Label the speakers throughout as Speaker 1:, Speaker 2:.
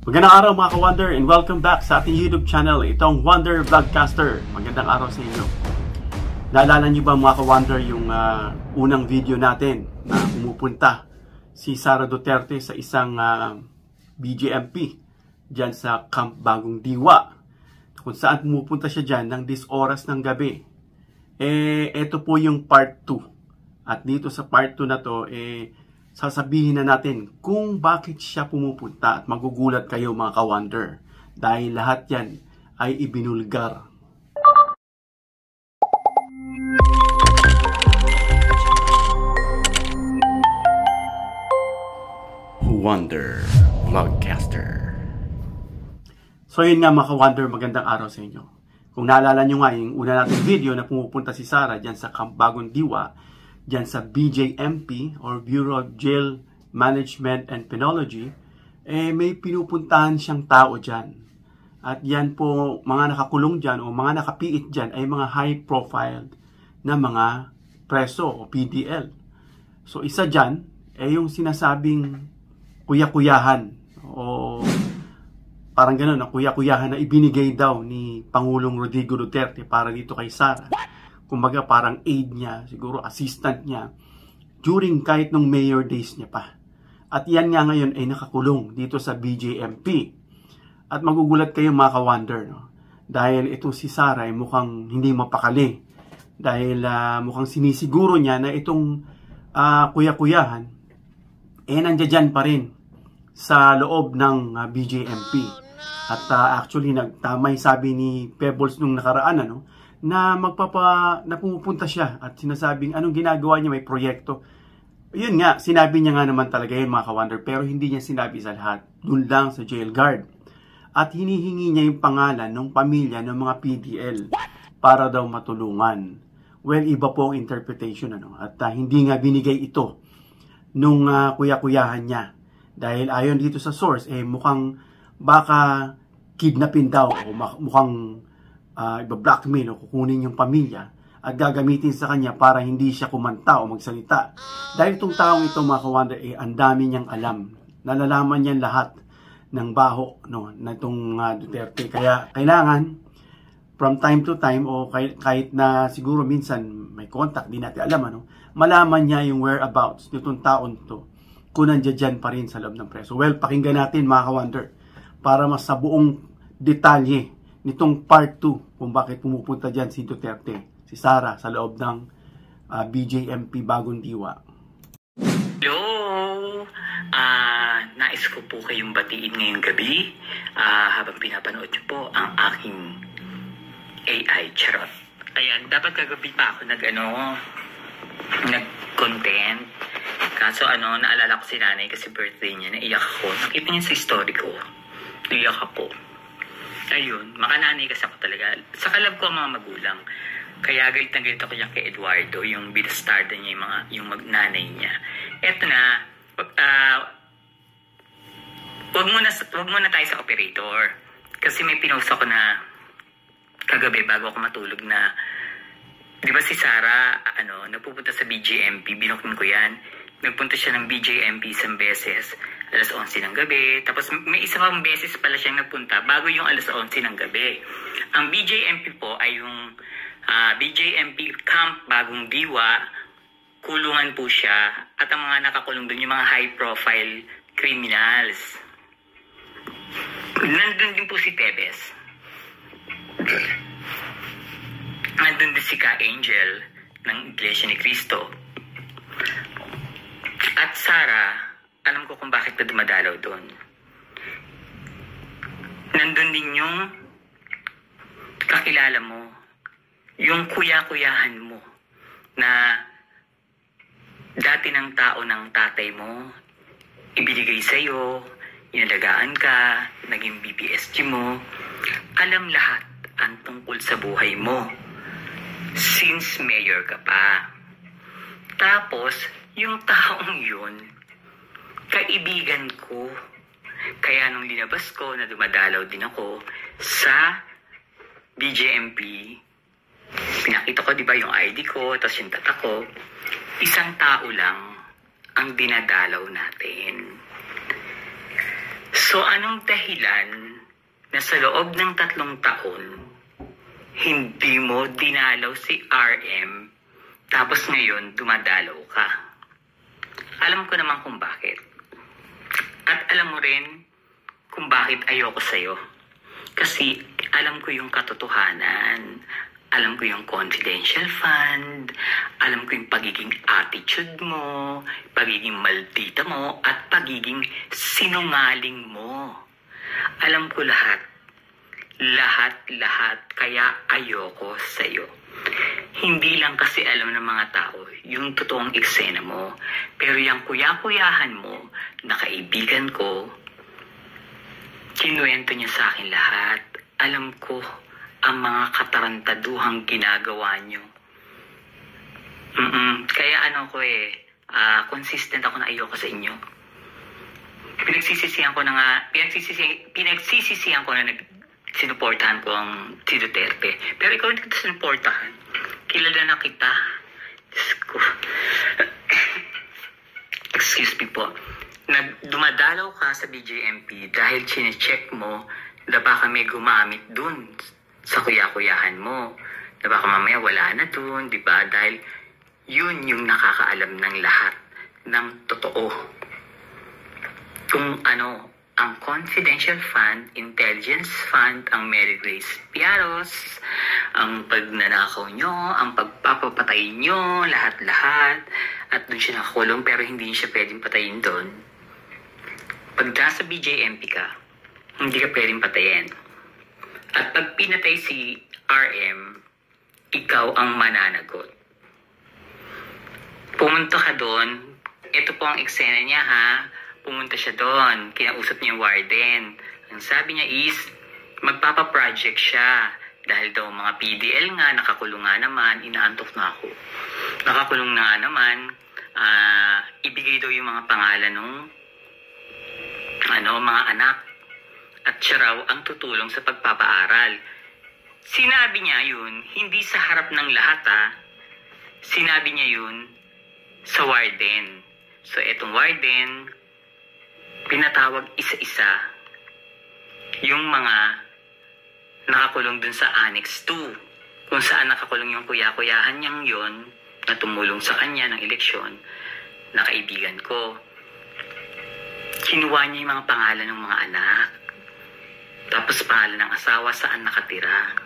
Speaker 1: Magandang araw mga ka-Wonder and welcome back sa ating YouTube channel. Itong Wonder Vlogcaster. Magandang araw sa inyo. Naalala niyo ba mga ka-Wonder yung unang video natin na pumupunta si Sara Duterte sa isang BJMP dyan sa Camp Bagong Diwa, kung saan pumupunta siya dyan ng 10 oras ng gabi. Ito po yung part 2. At dito sa part 2 na to, sasabihin na natin kung bakit siya pumupunta at magugulat kayo mga ka-Wonder. Dahil lahat yan ay ibinulgar. Wonder Vlogcaster. So yun nga mga ka-Wonder, magandang araw sa inyo. Kung naalala nyo nga yung una nating video na pumupunta si Sara dyan sa Camp Bagong Diwa, dyan sa BJMP or Bureau of Jail Management and Penology, may pinupuntahan siyang tao dyan. At yan po, mga nakakulong dyan o mga nakapiit dyan ay mga high profile na mga preso o PDL. So isa dyan ay yung sinasabing kuya-kuyahan o parang gano'n, kuya-kuyahan na ibinigay daw ni Pangulong Rodrigo Duterte para dito kay Sara. Kumbaga parang aide niya, siguro assistant niya, during kahit nung mayor days niya pa. At yan nga ngayon ay nakakulong dito sa BJMP. At magugulat kayo mga ka-Wonder, no? Dahil ito si Sara ay mukhang hindi mapakali. Dahil mukhang sinisiguro niya na itong kuya-kuyahan, nandiyan dyan pa rin sa loob ng BJMP. At actually, nagtamay sabi ni Pebbles nung nakaraan, na pumupunta siya at sinasabing anong ginagawa niya, may proyekto. Yun nga, sinabi niya nga naman talaga yun mga ka-Wonder, pero hindi niya sinabi sa lahat. Doon lang sa jail guard. At hinihingi niya yung pangalan ng pamilya ng mga PDL para daw matulungan. Well, iba po ang interpretation. At hindi nga binigay ito nung kuya-kuyahan niya. Dahil ayon dito sa source, mukhang baka kidnapin daw o mukhang iba-blackmail o kukunin yung pamilya at gagamitin sa kanya para hindi siya kumanta o magsalita. Dahil itong taong ito mga ka-Wonder, ang dami niyang alam. Nalalaman niya lahat ng baho na itong Duterte. Kaya kailangan from time to time o kahit na siguro minsan may contact, di natin alam, malaman niya yung whereabouts nitong taon to kung nandiyan pa rin sa loob ng preso. Well, pakinggan natin mga ka-Wonder para mas sa buong detalye nitong part 2 kung bakit pumupunta dyan si Duterte, si Sara sa loob ng BJMP Bagong Diwa.
Speaker 2: Hello! Nais ko po kayong batiin ngayong gabi habang pinapanood niyo po ang aking AI charot. Ayan, dapat kagabi pa ako nag-content. Kaso naalala ko si nanay kasi birthday niya, naiyak ako. Nakita niya sa story ko, naiyak ako. Ayun, makananay kasi ako talaga. Sa kalab ko ang mga magulang. Kaya galit na galit ako yan kay Eduardo, yung binastarda niya yung nanay niya. Eto na, wag muna tayo sa operator. Kasi may pinost ako na kagabi bago ako matulog na, di ba si Sara, napupunta sa BJMP, binokin ko yan. Nagpunta siya ng BJMP isang beses, alas 11 ng gabi. Tapos may isa pang beses pala siyang nagpunta bago yung alas 11 ng gabi. Ang BJMP po ay yung BJMP Camp Bagong Diwa. Kulungan po siya. At ang mga nakakulong doon, yung mga high-profile criminals. Nandun din po si Tebes. Nandun din si Ka Angel ng Iglesia ni Cristo. At Sara, alam ko kung bakit na dumadalaw doon. Nandun din yung kakilala mo, yung kuya-kuyahan mo, na dati ng tao ng tatay mo, ibinigay sa'yo, inalagaan ka, naging BPSG mo, alam lahat ang tungkol sa buhay mo, since mayor ka pa. Tapos, yung taong yun, kaibigan ko. Kaya nung linabas ko na dumadalaw din ako sa BJMP, pinakita ko, di ba, yung ID ko, tapos yung tata ko, isang tao lang ang dinadalaw natin. So anong dahilan na sa loob ng 3 taon, hindi mo dinalaw si RM, tapos ngayon dumadalaw ka? Alam ko naman kung bakit. At alam mo rin kung bakit ayoko sa'yo. Kasi alam ko yung katotohanan. Alam ko yung confidential fund. Alam ko yung pagiging attitude mo, pagiging maldita mo, at pagiging sinungaling mo. Alam ko lahat. Lahat. Kaya ayoko sa'yo. Hindi lang kasi alam ng mga tao yung totoong eksena mo. Pero yung kuya-kuyahan mo na kaibigan ko, kinuwento niya sa akin lahat. Alam ko ang mga katarantaduhang ginagawa niyo. Kaya consistent ako na ayoko sa inyo. Pinagsisisihan ko na sinuportahan ko ang si Duterte. Pero ikaw hindi kita sinuportahan. Kilala na kita. Diyos ko. Excuse me po. Dumadalaw ka sa BJMP dahil chinecheck mo na baka may gumamit dun sa kuya-kuyahan mo. Na baka mamaya wala na dun, di ba? Dahil yun yung nakakaalam ng lahat ng totoo. Kung ang confidential fund, intelligence fund, ang Mary Grace Piaros, ang pagnanakaw nyo, ang pagpapapatay nyo, lahat-lahat. At doon siya nakakulong pero hindi siya pwedeng patayin doon. Pag nasa BJMP ka, hindi ka pwedeng patayin. At pag pinatay si RM, ikaw ang mananagot. Pumunta ka doon. Ito po ang eksena niya, ha? Pumunta siya doon, kinausap niya yung warden. Ang sabi niya is, magpapaproject siya. Dahil daw mga PDL nga, nakakulong nga naman, inaantok na ako. Nakakulong na nga naman, ibigay daw yung mga pangalan ng mga anak. At siya raw ang tutulong sa pagpapaaral. Sinabi niya yun, hindi sa harap ng lahat, ha. Sinabi niya yun sa warden. So, etong warden, pinatawag isa-isa yung mga nakakulong dun sa Annex 2. Kung saan nakakulong yung kuya-kuyahan niyang yun na tumulong sa kanya ng eleksyon na kaibigan ko. Kinuha niya yung mga pangalan ng mga anak. Tapos pangalan ng asawa saan nakatira.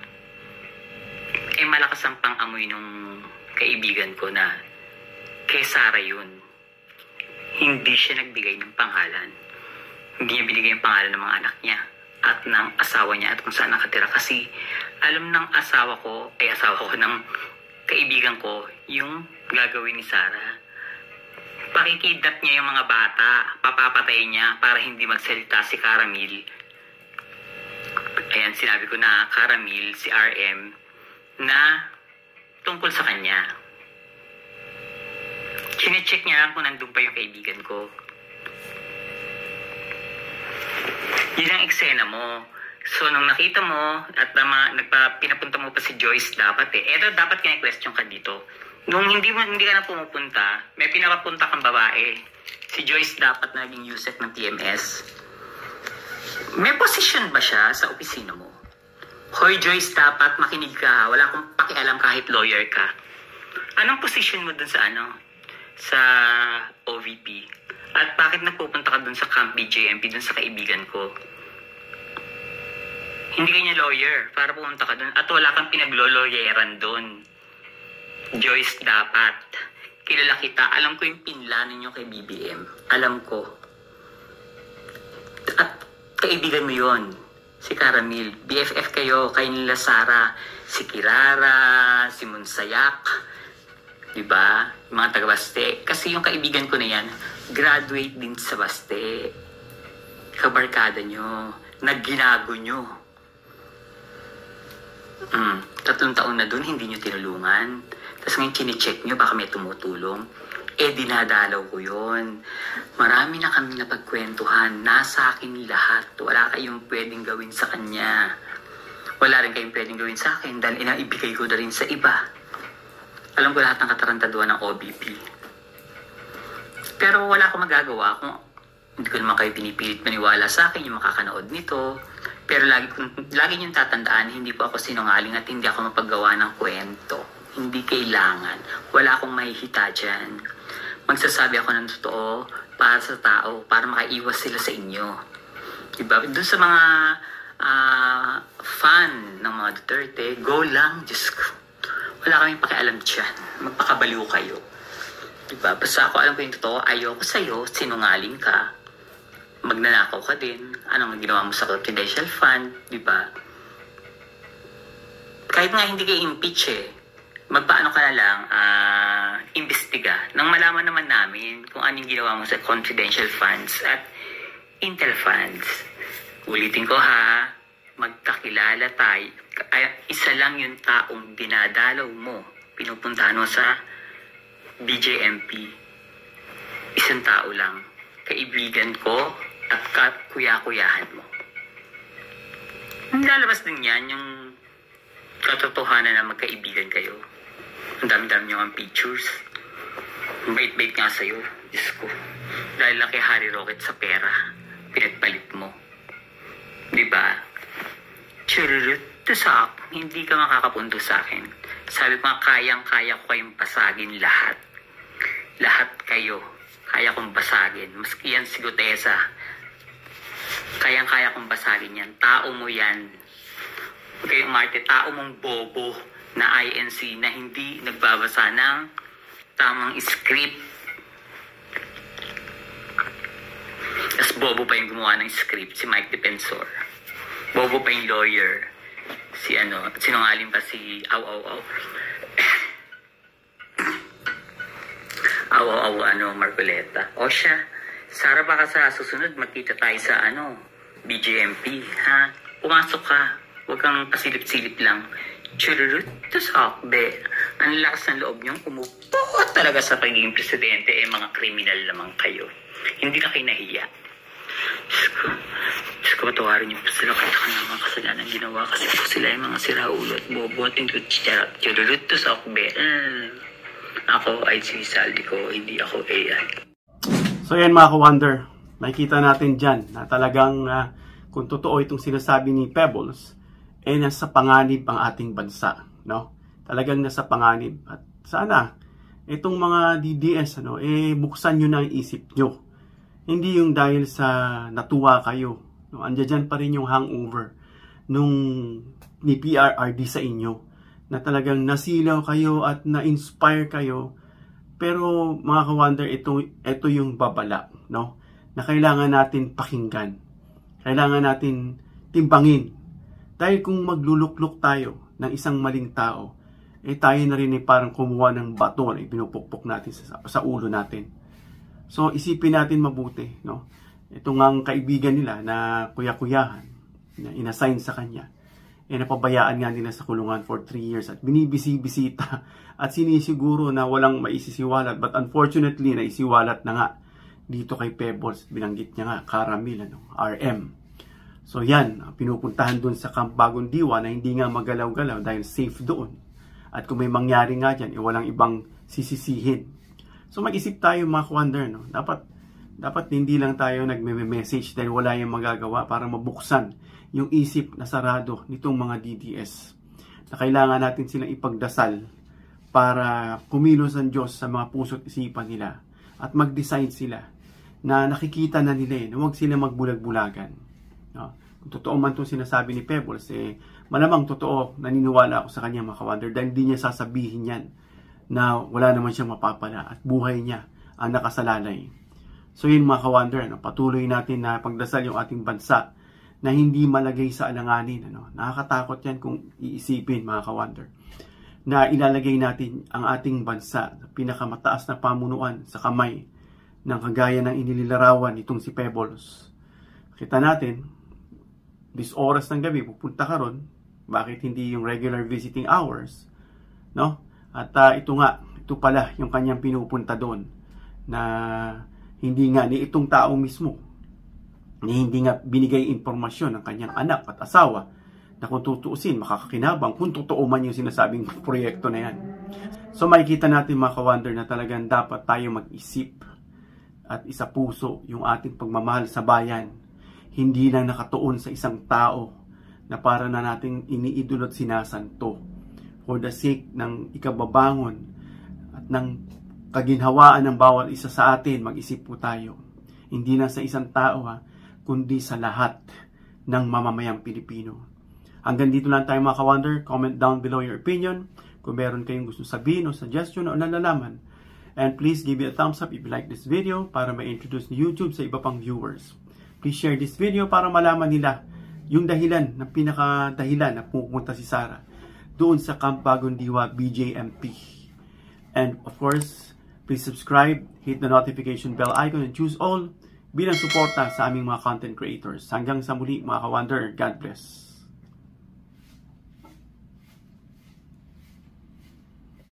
Speaker 2: Malakas ang pang-amoy nung kaibigan ko na kay Sarah yun. Hindi siya nagbigay ng pangalan. Hindi niya binigay ang pangalan ng mga anak niya at ng asawa niya at kung saan nakatira. Kasi alam ng asawa ko ng kaibigan ko yung gagawin ni Sarah. Pakikidnap niya yung mga bata, papapatay niya para hindi magsalita si Caramil. Ayan, sinabi ko na Caramil, si RM, na tungkol sa kanya. Chinecheck niya lang kung nandun pa yung kaibigan ko. Yun ang eksena mo. So, nung nakita mo at pinapunta mo pa si Joyce dapat Eto, dapat kina-question ka dito. Nung hindi ka na pumupunta, may pinapapunta kang babae. Si Joyce dapat naging USEC ng TMS. May position ba siya sa opisina mo? Hoy Joyce, dapat makinig ka. Wala akong pakialam kahit lawyer ka. Anong position mo dun sa sa OVP? At bakit nagpupunta ka dun sa Camp BJMP, dun sa kaibigan ko? Hindi ka niya lawyer para pumunta ka dun. At wala kang pinaglo-lawyeran dun. Joyce, dapat. Kilala kita. Alam ko yung pinlanin niyo kay BBM. Alam ko. At kaibigan mo yun. Si Caramil. BFF kayo. Kayo nila Sara. Si Kirara. Si Monsayak. Diba? Yung mga taga-Baste. Kasi yung kaibigan ko na yan, graduate din sa Baste. Kabarkada nyo. Nagginago nyo. 3 taon na dun, hindi nyo tinulungan. Tapos ngayon chinecheck nyo, baka may tumutulong. Dinadalaw ko yun. Marami na kami napagkwentuhan. Nasa akin lahat. Wala kayong pwedeng gawin sa kanya. Wala rin kayong pwedeng gawin sa akin dahil inaibigay ko na rin sa iba. Alam ko lahat ng katarantaduan ng OBP. Pero wala akong magagawa kung Hindi ko naman kayo pinipilit maniwala sa akin yung makakanood nito. Pero lagi niyong tatandaan, hindi po ako sinungaling at hindi ako mapaggawa ng kwento. Hindi kailangan. Wala akong mahihita dyan. Magsasabi ako ng totoo para sa tao, para makaiwas sila sa inyo. Diba? Doon sa mga fan ng mga Duterte, go lang, Diyos ko. Wala kaming pakialam dyan. Magpakabaliw kayo. Diba? Basta ako alam ko yung totoo, ayoko sa'yo, sinungaling ka. Magnanakaw ka din. Anong ginawa mo sa confidential fund, di ba? Kahit nga hindi kayo impeach magpaano ka na lang, imbestiga. Nang malaman naman namin kung anong ginawa mo sa confidential funds at intel funds. Ulitin ko ha, magkakilala tayo. Isa lang yung taong dinadalaw mo, pinupuntahan mo sa BJMP. Isang tao lang. Kaibigan ko at kuya-kuyahan mo. Lalabas din yan yung katotohanan na magkaibigan kayo. Ang dami-dami nyo ang pictures. Ang bait-bait nga sa'yo. Diyos ko. Dahil lang kay Harry Rocket sa pera. Pinagpalit mo. Diba? Chururut to sa hindi ka makakapunto sa akin. Sabi ko nga, kayang-kaya ko kayong basagin lahat. Lahat kayo. Kaya kong basagin. Maski yan si Gutesa. Kayang-kaya kong basagin yan. Tao mo yan. Huwag kayong umarte. Tao mong bobo na INC na hindi nagbabasa ng tamang script. Tapos bobo pa yung gumawa ng script, si Mike Defensor. Bobo pa yung lawyer. Sinungaling pa si Marcoleta. O siya, Sara, baka sa susunod magkita tayo sa BJMP, ha? Pumasok ka. Huwag kang pasilip-silip lang. Chururut to sakbe. Ang lakas ng loob niyong umupo talaga sa pagiging presidente, mga kriminal naman kayo. Hindi na kayo nahiya. Diyos ko, patawarin niyo po sila kahit ako ng mga kasalanan ginawa kasi po sila yung mga siraulo at bobo at hindi chururut to sakbe. Ako ay sinisaldi ko, hindi ako AI.
Speaker 1: So yan mga ka-wonder, makikita natin dyan na talagang kung totoo itong sinasabi ni Pebbles, nasa panganib ang ating bansa. No? Talagang nasa panganib. At sana, itong mga DDS, buksan nyo na ang isip nyo. Hindi yung dahil sa natuwa kayo. No? Andiyan dyan pa rin yung hangover ni PRRD sa inyo. Na talagang nasilaw kayo at na-inspire kayo. Pero mga ka-wonder, ito yung babala, no? Na kailangan natin pakinggan. Kailangan natin timbangin. Dahil kung magluluklok tayo ng isang maling tao, tayo na rin parang kumuha ng bato na pinupukpok natin sa ulo natin. So isipin natin mabuti, no? Ito ngang kaibigan nila na kuya-kuyahan, na inassign sa kanya. Napabayaan nga nila sa kulungan for 3 years at binibisi-bisita at sinisiguro na walang maisisiwalat. But unfortunately, naisiwalat na nga dito kay Pebbles. Binanggit niya nga, Caramil, RM. So yan, pinupuntahan doon sa Camp Bagong Diwa na hindi nga magalaw-galaw dahil safe doon. At kung may mangyari nga dyan, walang ibang sisisihin. So mag-isip tayo mga ka-wonder, no? Dapat hindi lang tayo nagme-message dahil wala yung magagawa para mabuksan yung isip na sarado nitong mga DDS. Na kailangan natin silang ipagdasal para kumilos ang Diyos sa mga puso't isipan nila at mag-decide sila na nakikita na nila na huwag sila magbulag-bulagan. No? Kung totoo man itong sinasabi ni Pebbles, malamang totoo, naniniwala ako sa kanya mga ka-wonder dahil hindi niya sasabihin yan na wala naman siyang mapapala at buhay niya ang nakasalalay. So yun mga ka-wonder, patuloy natin na pagdasal yung ating bansa na hindi malagay sa alanganin. Nakakatakot yan kung iisipin mga ka-wonder na ilalagay natin ang ating bansa sa pinakamataas na pamunuan sa kamay ng kagaya ng inililarawan itong si Pebbles. Kita natin, this oras ng gabi, pupunta ka ron, bakit hindi yung regular visiting hours? No? At ito pala yung kanyang pinupunta doon na hindi nga ni itong tao mismo ni hindi nga binigay impormasyon ng kanyang anak at asawa na kung tutuusin, makakakinabang kung totoo man yung sinasabing proyekto na yan. So makikita natin mga ka-wonder na talagang dapat tayo mag-isip at isa puso yung ating pagmamahal sa bayan. Hindi lang nakatuon sa isang tao na para na nating iniidolo at sinasanto. For the sake ng ikababangon at ng kaginhawaan ng bawat isa sa atin, mag-isip po tayo. Hindi na sa isang tao kundi sa lahat ng mamamayang Pilipino. Hanggang dito lang tayo mga ka-wonder. Comment down below your opinion. Kung meron kayong gusto sabihin o suggestion o nalalaman. And please give it a thumbs up if you like this video para ma-introduce ni YouTube sa iba pang viewers. Please share this video para malaman nila yung dahilan, ng pinaka-dahilan na pupunta si Sara doon sa Camp Bagong Diwa BJMP. And of course, please subscribe, hit the notification bell icon and choose all bilang suporta sa aming mga content creators. Hanggang sa muli mga ka-wonder, God bless.